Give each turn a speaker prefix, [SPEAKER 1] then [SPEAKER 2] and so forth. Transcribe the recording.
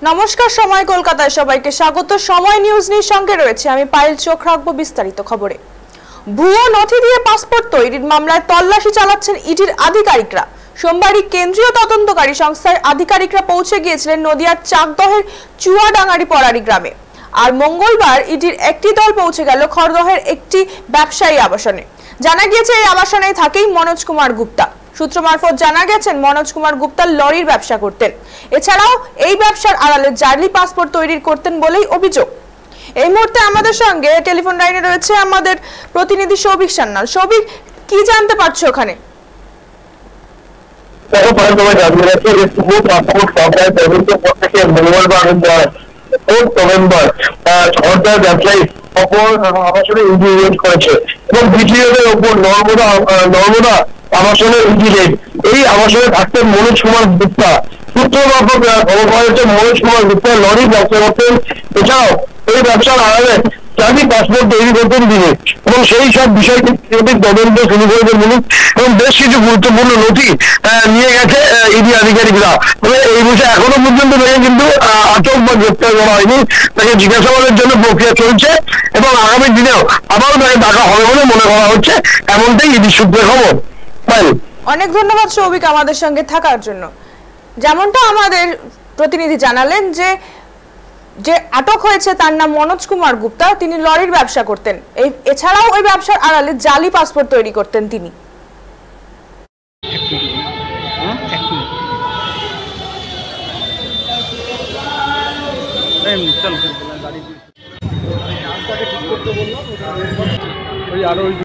[SPEAKER 1] নমস্কার, সময় কলকাতায় সবাইকে স্বাগত। সময় নিউজ নিউজ সঙ্গে রয়েছে আমি পায়েল। চোখ রাখবো বিস্তারিত খবরে। ভুয়ো নথি দিয়ে পাসপোর্ট তৈরির মামলায় তল্লাশি চালাচ্ছেন ইডির আধিকারিকরা। সোমবারই কেন্দ্রীয় তদন্তকারী সংস্থার আধিকারিকরা পৌঁছে গিয়েছিলেন নদিয়ার চাকদহের চুয়াডাঙ্গারি পড়ারি গ্রামে। আর মঙ্গলবার ইডির একটি দল পৌঁছে গেল খড়দহের একটি ব্যবসায়ী আবাসনে। জানা গিয়েছে এই আবাসনে থাকেই মনোজ কুমার গুপ্তা। সূত্র মারফত জানা গেছেন মনোজ কুমার গুপ্তা লরির ব্যবসা করতেন। এছাড়াও এই ব্যবসার আড়ালে জালি পাসপোর্ট তৈরি করতেন বলেই অভিযোগ। এই মুহূর্তে আমাদের সঙ্গে টেলিফোন লাইনে রয়েছে আমাদের প্রতিনিধি সৌভিক সান্যাল। সৌভিক, কি জানতে পারছো ওখানে?
[SPEAKER 2] নভেম্বর খড়দহ ব্যবসায়ী আবাসনে ইডি রেড করেছে এবং বিটিএর ওপর নর্মদা আবাসনে ইডি রেড। এই আবাসনে থাকতেন মনোজ কুমার গুপ্তা। সূত্র মারফত খবর পাওয়া যাচ্ছে মনোজ কুমার গুপ্তা লরি ব্যবসা করতেন। এছাড়াও এই ব্যবসার আড়ালে জালি পাসপোর্ট তৈরি করতেন তিনি এবং সেই সব বিষয় তদন্ত শুরু করেছে পুলিশ এবং বেশ কিছু গুরুত্বপূর্ণ নথি নিয়ে গেছে ইডি আধিকারিকরা। তবে এই বিষয়ে এখনো পর্যন্ত তাকে কিন্তু আটক বা গ্রেপ্তার করা হয়নি। তাকে জিজ্ঞাসাবাদের জন্য প্রক্রিয়া চলছে এবং আগামী দিনেও আবারও তাকে ডাকা হবে বলে মনে করা হচ্ছে, এমনটাই ইডি সূত্রে খবর।
[SPEAKER 1] অনেক ধন্যবাদ সৌভিক আমাদের সঙ্গে থাকার জন্য। যেমনটা আমাদের প্রতিনিধি জানালেন যে আটক হয়েছে তার নাম মনোজ কুমার গুপ্তা। তিনি লরির ব্যবসা করতেন। এছাড়াও ওই ব্যবসার আড়ালে জালি পাসপোর্ট তৈরি করতেন তিনি।